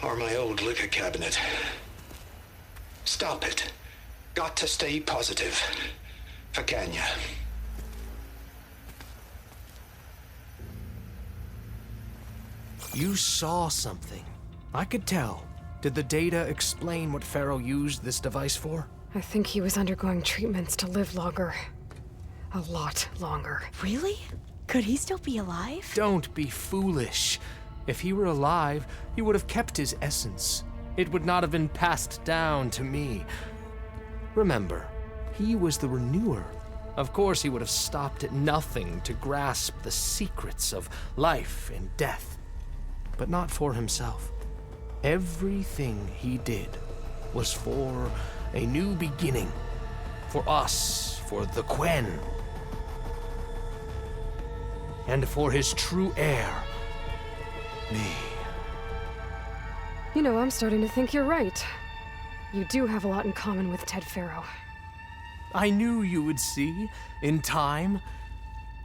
Or my old liquor cabinet. Stop it. Got to stay positive. Vakanya. You saw something. I could tell. Did the data explain what Pharaoh used this device for? I think he was undergoing treatments to live longer. A lot longer. Really? Could he still be alive? Don't be foolish. If he were alive, he would have kept his essence. It would not have been passed down to me. Remember, he was the renewer. Of course, he would have stopped at nothing to grasp the secrets of life and death. But not for himself. Everything he did was for a new beginning. For us, for the Quen. And for his true heir, me. You know, I'm starting to think you're right. You do have a lot in common with Ted Pharaoh. I knew you would see, in time.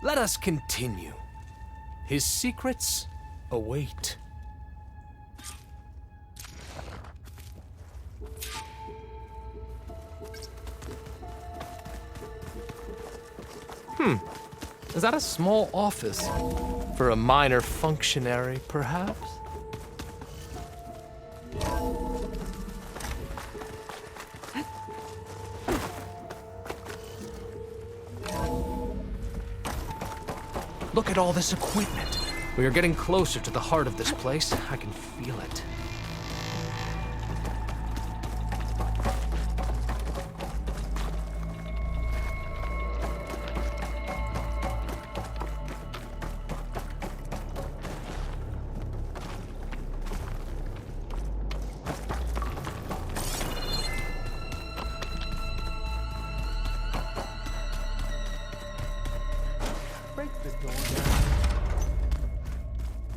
Let us continue. His secrets await. Is that a small office? For a minor functionary, perhaps? Look at all this equipment. We are getting closer to the heart of this place. I can feel it.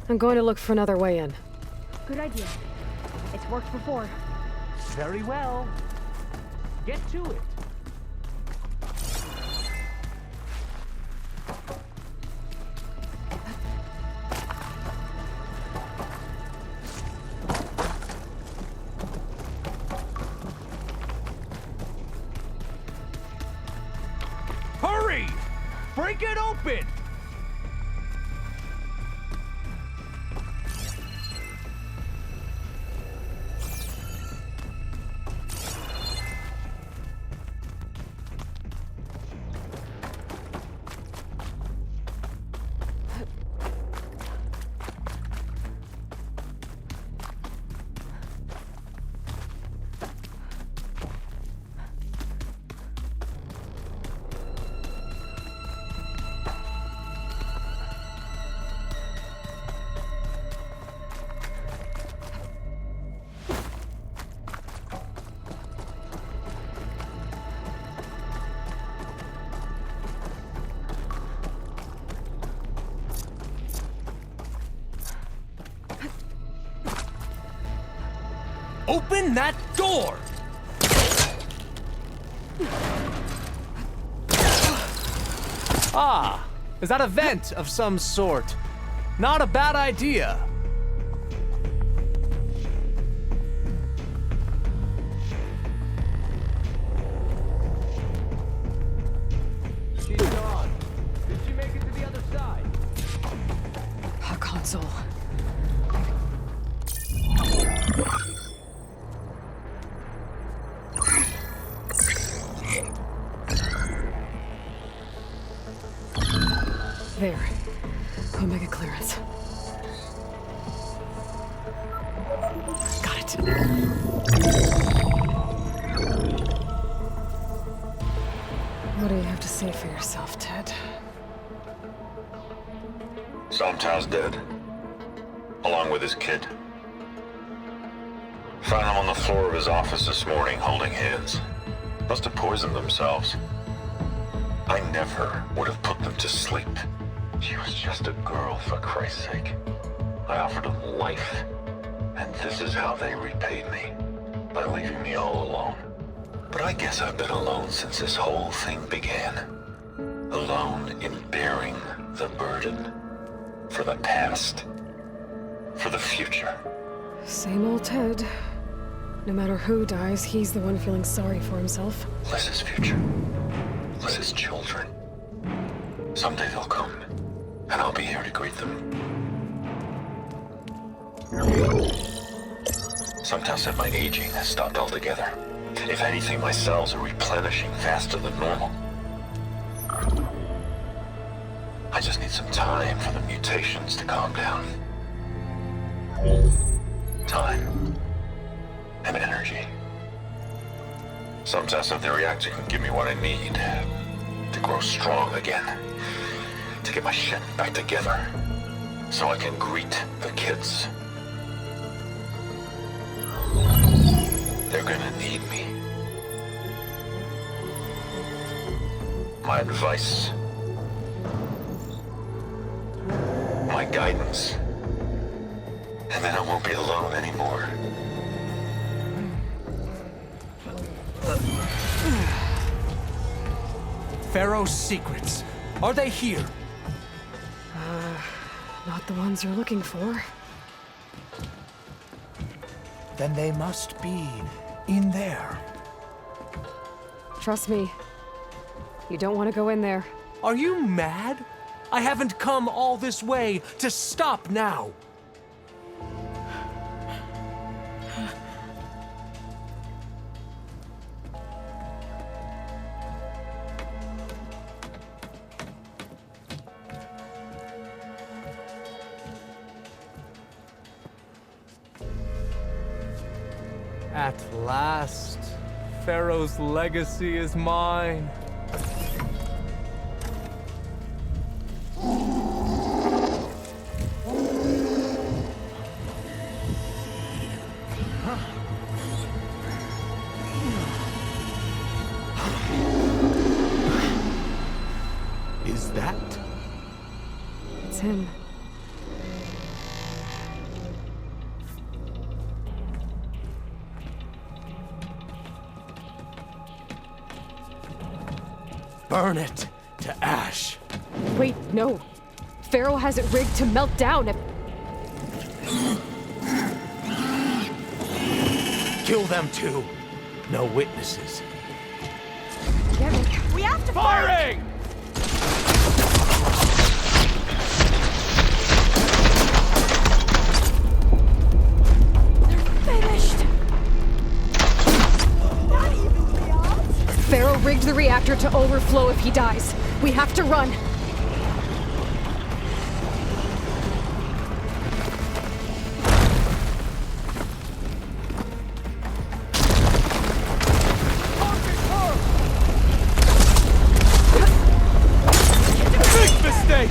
I'm going to look for another way in. Good idea. It's worked before. Very well. Get to it. Hurry! Break it open! Open that door! Ah, is that a vent of some sort? Not a bad idea. She's gone. Did she make it to the other side? A console. There. Omega clearance. Got it. What do you have to say for yourself, Ted? Somtow's dead. Along with his kid. Found him on the floor of his office this morning, holding hands. Must have poisoned themselves. I never would have put them to sleep. She was just a girl, for Christ's sake. I offered them life, and this is how they repaid me, by leaving me all alone. But I guess I've been alone since this whole thing began. Alone in bearing the burden. For the past. For the future. Same old Ted. No matter who dies, he's the one feeling sorry for himself. Liz's future. Liz's children. Someday they'll come, and I'll be here to greet them. Some tell said my aging has stopped altogether. If anything, my cells are replenishing faster than normal. I just need some time for the mutations to calm down. Time. And energy. Some test of the reactor can give me what I need to grow strong again. To get my shit back together. So I can greet the kids. They're gonna need me. My advice. My guidance. And then I won't be alone anymore. Pharaoh's secrets. Are they here? Not the ones you're looking for. Then they must be in there. Trust me. You don't want to go in there. Are you mad? I haven't come all this way to stop now. At last, Pharaoh's legacy is mine. Is that? It's him. Burn it to ash. Wait, no. Pharaoh has it rigged to melt down if... Kill them too. No witnesses. Get me. We have to Firing! Finished! Not even beyond? Pharaoh rigged the reactor to overflow if he dies. We have to run. Big mistake!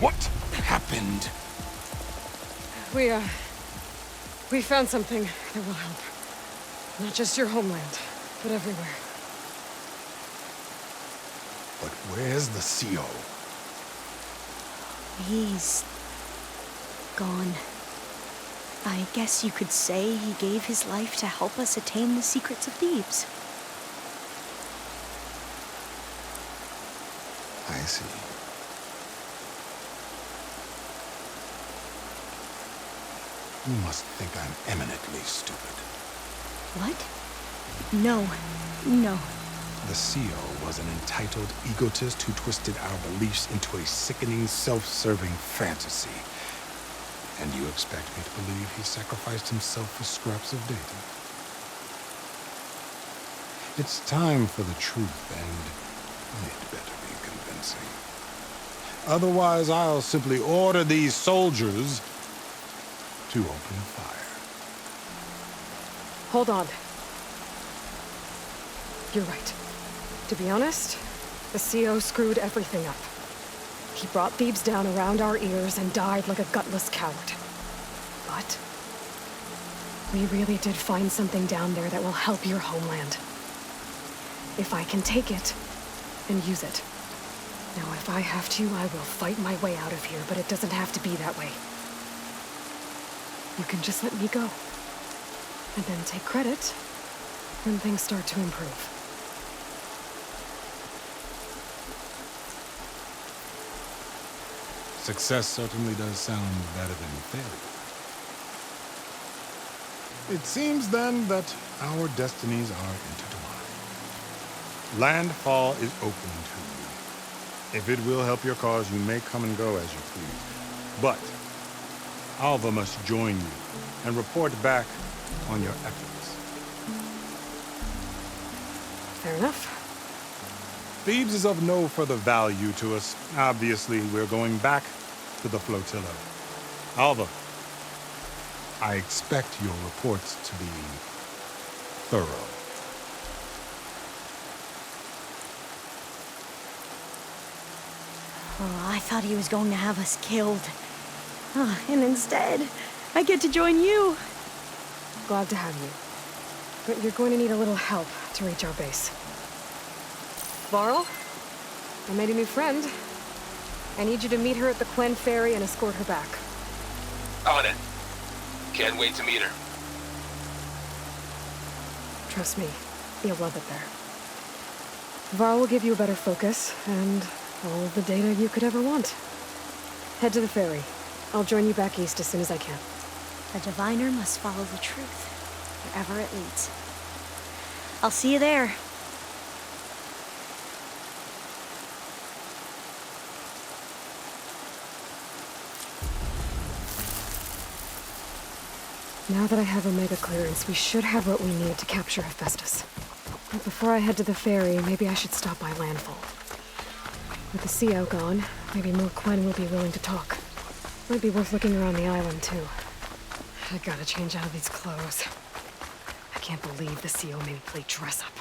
What happened? We found something that will help. Not just your homeland, but everywhere. But where's the CO? He's gone. I guess you could say he gave his life to help us attain the secrets of Thebes. I see. You must think I'm eminently stupid. What? No. No. The CO was an entitled egotist who twisted our beliefs into a sickening, self-serving fantasy. And you expect me to believe he sacrificed himself for scraps of data? It's time for the truth, and it better be convincing. Otherwise, I'll simply order these soldiers to open fire. Hold on. You're right. To be honest, the CO screwed everything up. He brought Thebes down around our ears and died like a gutless coward. But we really did find something down there that will help your homeland. If I can take it and use it. Now, if I have to, I will fight my way out of here, but it doesn't have to be that way. You can just let me go. And then take credit when things start to improve. Success certainly does sound better than failure. It seems then that our destinies are intertwined. Landfall is open to you. If it will help your cause, you may come and go as you please. But Alva must join you and report back on your efforts. Fair enough. Thebes is of no further value to us. Obviously, we're going back to the flotilla. Alva, I expect your reports to be thorough. Oh, I thought he was going to have us killed. And instead, I get to join you. Glad to have you. But you're going to need a little help to reach our base. Varl, I made a new friend. I need you to meet her at the Quen Ferry and escort her back. On it. Can't wait to meet her. Trust me, you'll love it there. Varl will give you a better focus, and all of the data you could ever want. Head to the ferry. I'll join you back east as soon as I can. A diviner must follow the truth, wherever it leads. I'll see you there. Now that I have Omega clearance, we should have what we need to capture Hephaestus. But before I head to the ferry, maybe I should stop by Landfall. With the CO gone, maybe more Quen will be willing to talk. Might be worth looking around the island, too. I gotta change out of these clothes. I can't believe the CO made me play dress up.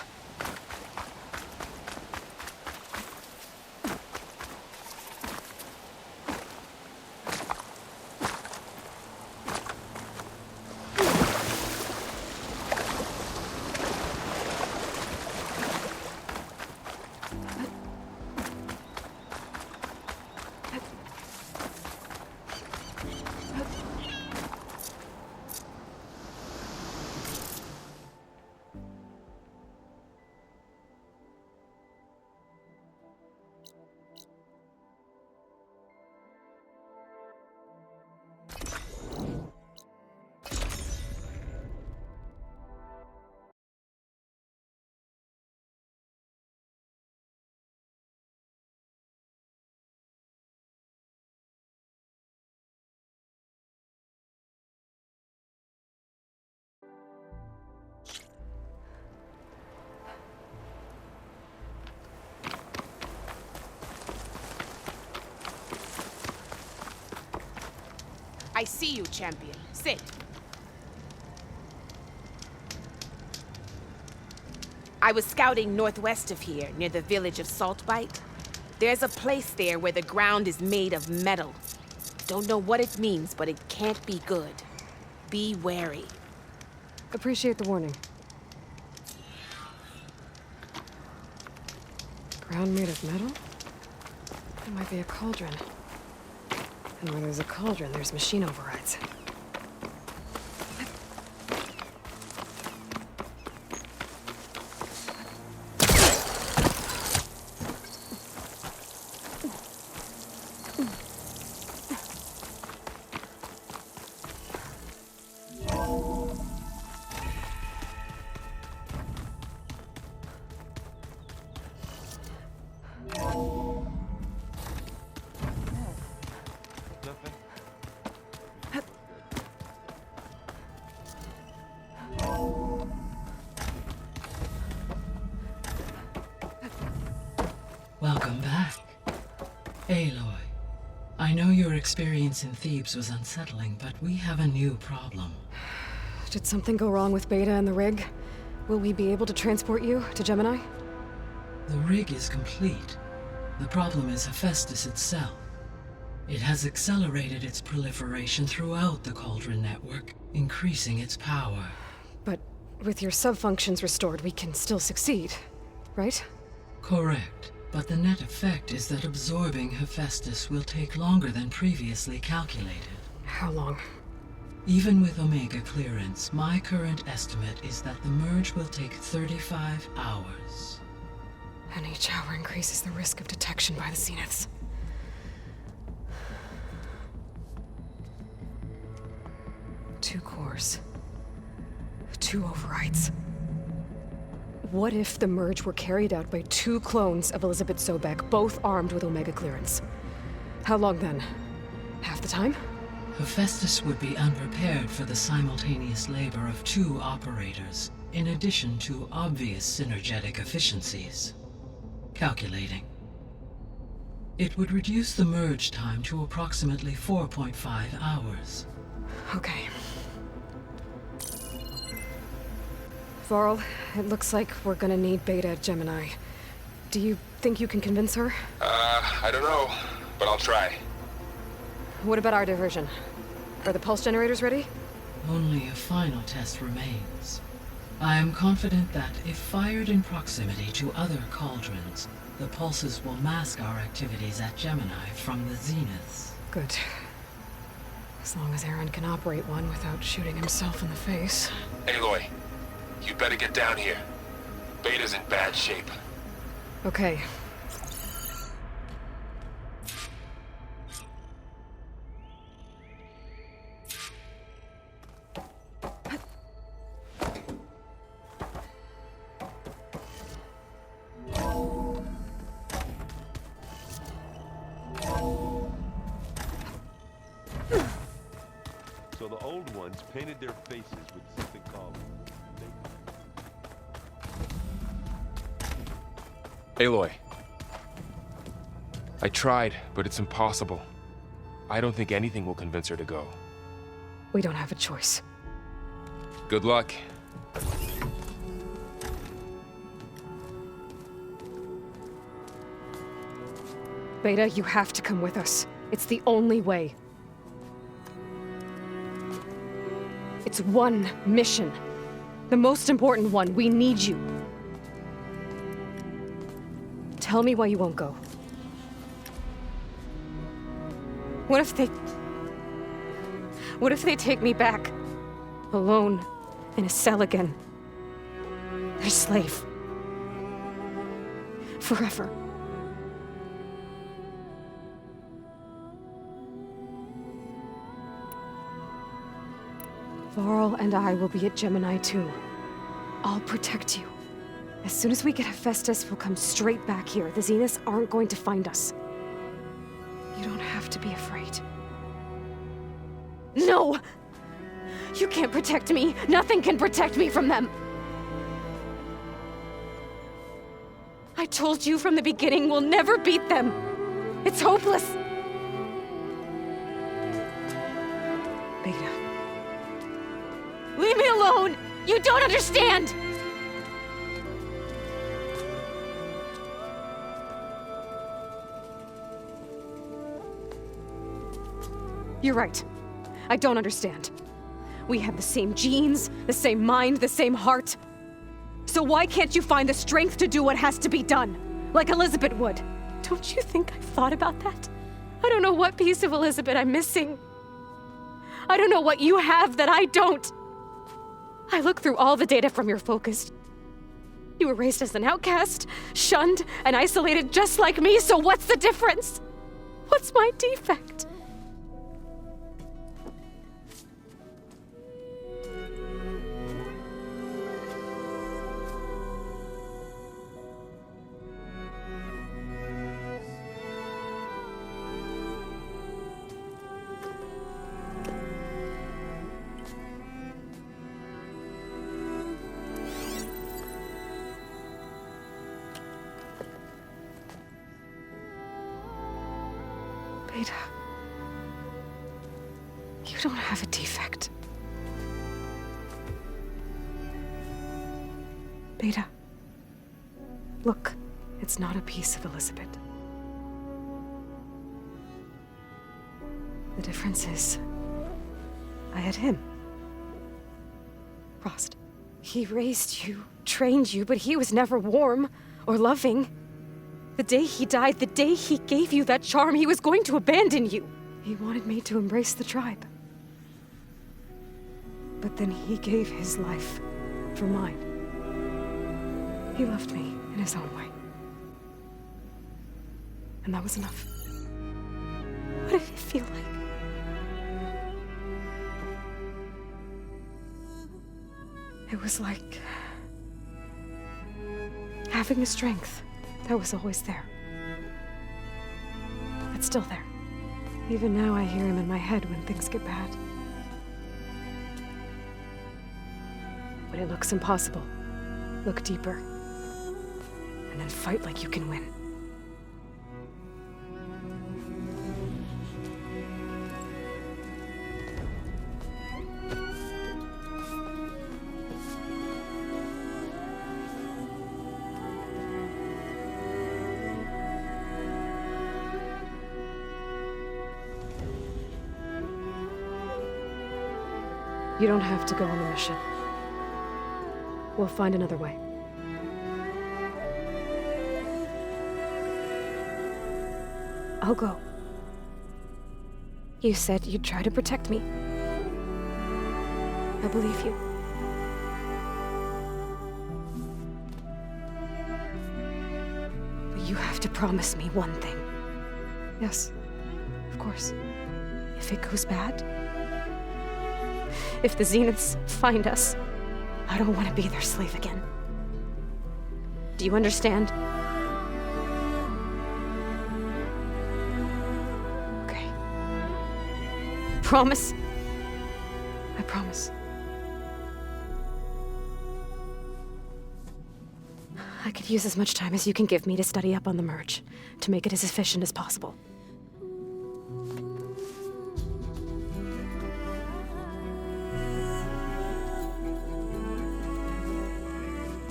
I see you, champion. Sit. I was scouting northwest of here, near the village of Saltbite. There's a place there where the ground is made of metal. Don't know what it means, but it can't be good. Be wary. Appreciate the warning. Ground made of metal? It might be a cauldron. And where there's a cauldron, there's machine overrides. Welcome back. Aloy, I know your experience in Thebes was unsettling, but we have a new problem. Did something go wrong with Beta and the rig? Will we be able to transport you to Gemini? The rig is complete. The problem is Hephaestus itself. It has accelerated its proliferation throughout the Cauldron network, increasing its power. But with your sub-functions restored, we can still succeed, right? Correct. But the net effect is that absorbing Hephaestus will take longer than previously calculated. How long? Even with Omega clearance, my current estimate is that the merge will take 35 hours. And each hour increases the risk of detection by the Zeniths. Two cores. Two overrides. What if the merge were carried out by two clones of Elizabeth Sobek, both armed with Omega clearance? How long then? Half the time? Hephaestus would be unprepared for the simultaneous labor of two operators, in addition to obvious synergetic efficiencies. Calculating. It would reduce the merge time to approximately 4.5 hours. Okay. Varl, it looks like we're gonna need Beta at Gemini. Do you think you can convince her? I don't know, but I'll try. What about our diversion? Are the pulse generators ready? Only a final test remains. I am confident that if fired in proximity to other cauldrons, the pulses will mask our activities at Gemini from the Zeniths. Good. As long as Aaron can operate one without shooting himself in the face. Aloy, you better get down here. Beta's in bad shape. Okay. So the old ones painted their faces with something called... Aloy. I tried, but it's impossible. I don't think anything will convince her to go. We don't have a choice. Good luck. Beta, you have to come with us. It's the only way. It's one mission. The most important one. We need you. Tell me why you won't go. What if they take me back? Alone, in a cell again. A slave. Forever. Varl and I will be at Gemini too. I'll protect you. As soon as we get Hephaestus, we'll come straight back here. The Zeniths aren't going to find us. You don't have to be afraid. No! You can't protect me. Nothing can protect me from them. I told you from the beginning, we'll never beat them. It's hopeless. Beta. Leave me alone! You don't understand! You're right. I don't understand. We have the same genes, the same mind, the same heart. So why can't you find the strength to do what has to be done? Like Elizabeth would. Don't you think I've thought about that? I don't know what piece of Elizabeth I'm missing. I don't know what you have that I don't. I look through all the data from your focus. You were raised as an outcast, shunned, and isolated just like me, so what's the difference? What's my defect? Beta, you don't have a defect. Beta, look, it's not a piece of Elizabeth. The difference is, I had him. Frost. He raised you, trained you, but he was never warm or loving. The day he died, the day he gave you that charm, he was going to abandon you. He wanted me to embrace the tribe. But then he gave his life for mine. He loved me in his own way. And that was enough. What did it feel like? It was like having a strength that was always there. It's still there. Even now I hear him in my head when things get bad. When it looks impossible, look deeper. And then fight like you can win. You don't have to go on the mission. We'll find another way. I'll go. You said you'd try to protect me. I believe you. But you have to promise me one thing. Yes, of course. If it goes bad, if the Zeniths find us, I don't want to be their slave again. Do you understand? Okay. Promise? I promise. I could use as much time as you can give me to study up on the merge, to make it as efficient as possible.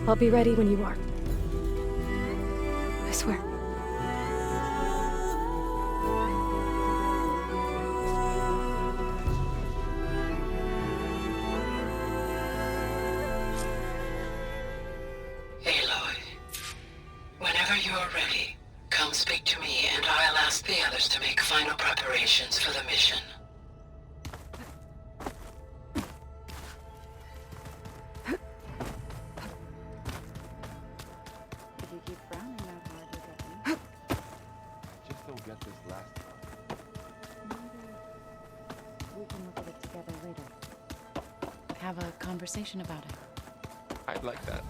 I'll be ready when you are. I swear. Aloy, whenever you're ready, come speak to me and I'll ask the others to make final preparations for the mission. Have a conversation about it. I'd like that.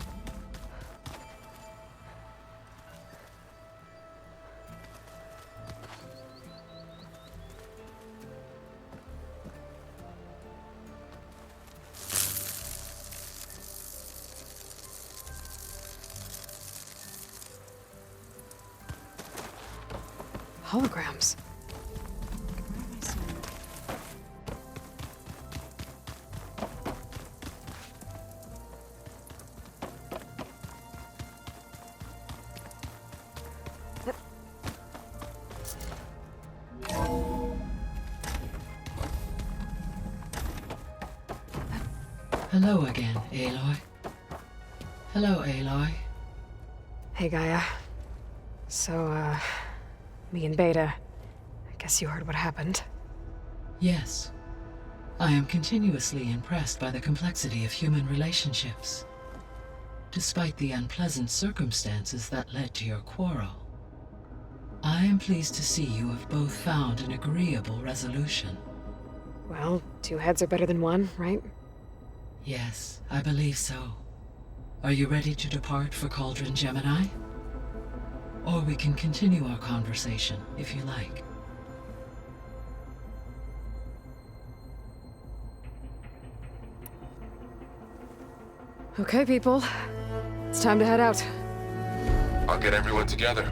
Holograms. Hello again, Aloy. Hello, Aloy. Hey, Gaia. So, me and Beta, I guess you heard what happened. Yes. I am continuously impressed by the complexity of human relationships. Despite the unpleasant circumstances that led to your quarrel, I am pleased to see you have both found an agreeable resolution. Well, 2 heads are better than 1, right? Yes, I believe so. Are you ready to depart for Cauldron Gemini? Or we can continue our conversation, if you like. Okay, people. It's time to head out. I'll get everyone together.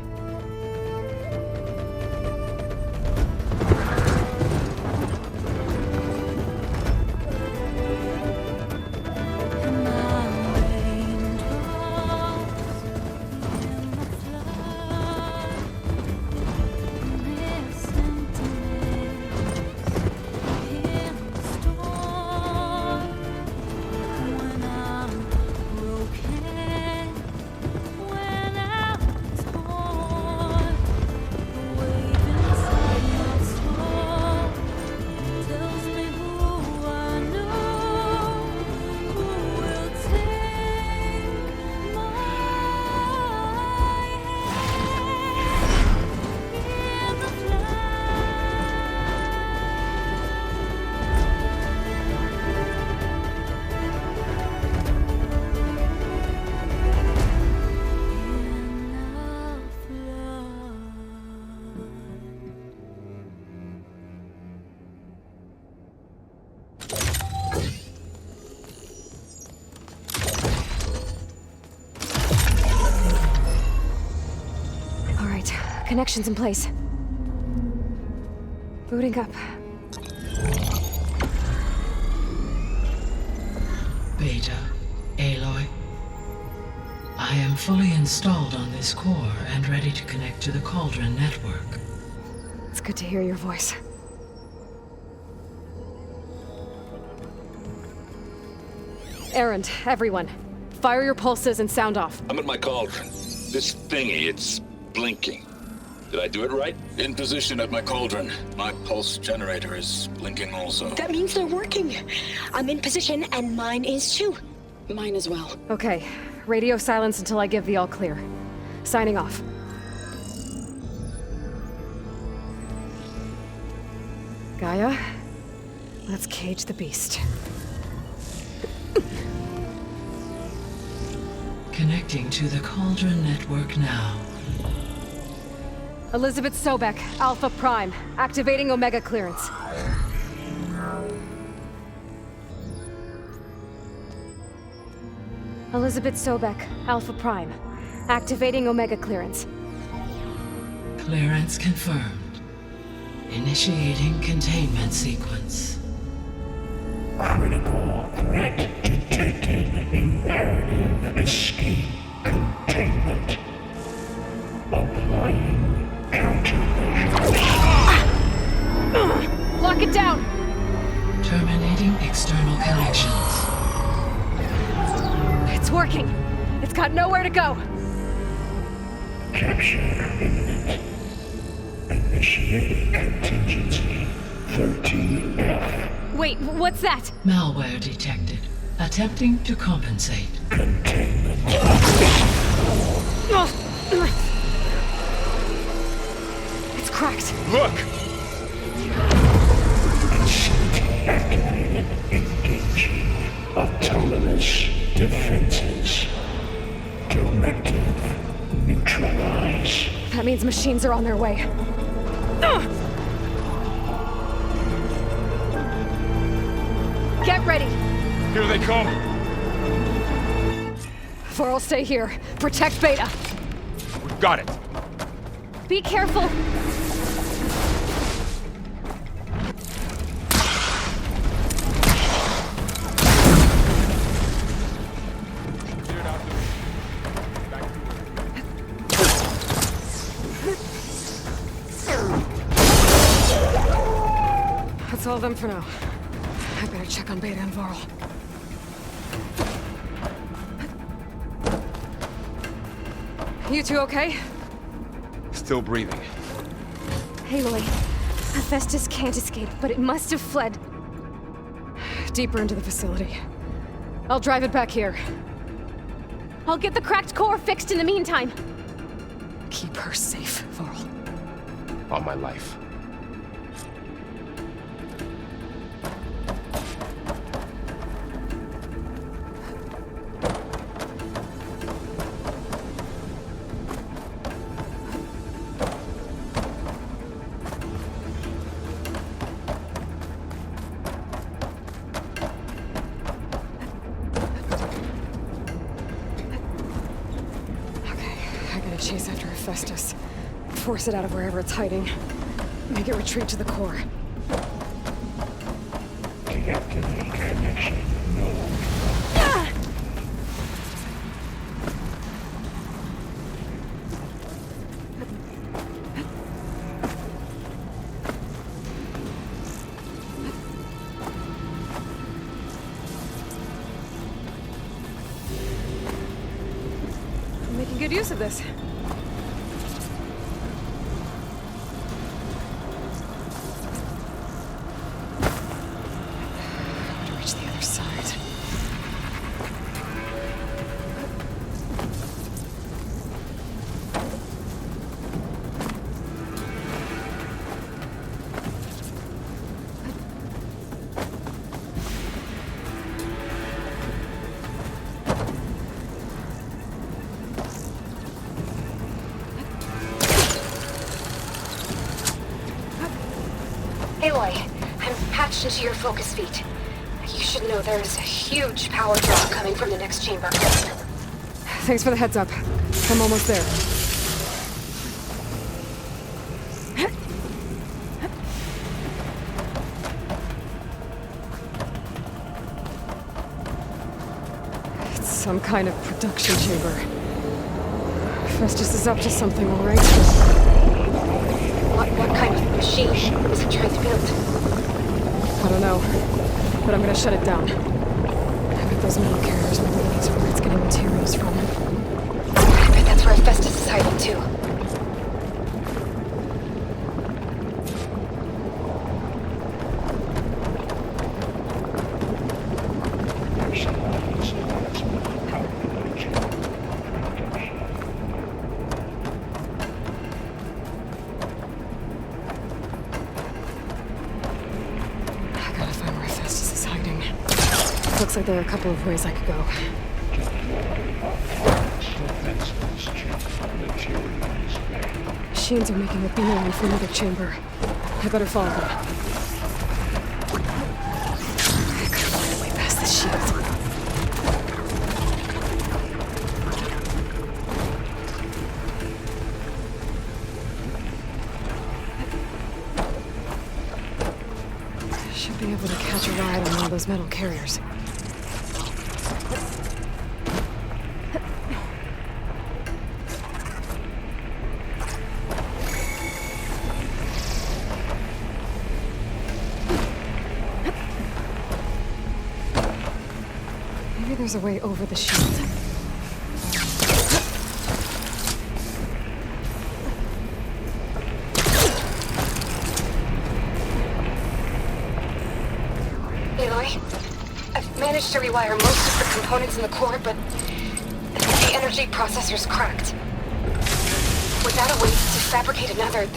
Connections in place. Booting up. Beta, Aloy. I am fully installed on this core and ready to connect to the Cauldron network. It's good to hear your voice. Errand, everyone. Fire your pulses and sound off. I'm at my cauldron. This thingy, it's blinking. Did I do it right? In position at my cauldron. My pulse generator is blinking also. That means they're working. I'm in position and mine is too. Mine as well. Okay. Radio silence until I give the all clear. Signing off. Gaia, let's cage the beast. Connecting to the Cauldron network now. Elizabeth Sobek, Alpha Prime, activating Omega clearance. Elizabeth Sobek, Alpha Prime, activating Omega clearance. Clearance confirmed. Initiating containment sequence. Critical threat detected. Imperative escape containment. Applying countermeasures. Lock it down! Terminating external connections. It's working. It's got nowhere to go. Capture imminent. Initiating contingency 13F. Wait, what's that? Malware detected. Attempting to compensate. Containment. It's cracked. Look! Facility activated. Engaging autonomous defenses. Directive neutralize. That means machines are on their way. Get ready! Here they come! Vor'll stay here. Protect Beta. We've got it. Be careful! That's all of them for now. I better check on Beta and Varl. You two okay? Still breathing. Aloy, Hephaestus can't escape, but it must have fled deeper into the facility. I'll drive it back here. I'll get the cracked core fixed in the meantime. Keep her safe, Varl. All my life. Chase after Hephaestus. Force it out of wherever it's hiding. Make it retreat to the core. Deactivate connection. No. I'm making good use of this. Aloy, I'm patched into your focus feed. You should know there's a huge power draw coming from the next chamber. Thanks for the heads up. I'm almost there. It's some kind of production chamber. Festus is up to something, all right? What kind of machine is it trying to build? I don't know, but I'm gonna shut it down. I bet those metal carriers might be leading to where it's getting materials from. I bet that's where Festus is hiding too. Looks like there are a couple of ways I could go. Machines are making a beeline for another chamber. I better follow them. I could find a way past this shield. Should be able to catch a ride on one of those metal carriers. Maybe there's a way over the shield. Aloy, I've managed to rewire most of the components in the core, but the energy processor's cracked. Without a way to fabricate another,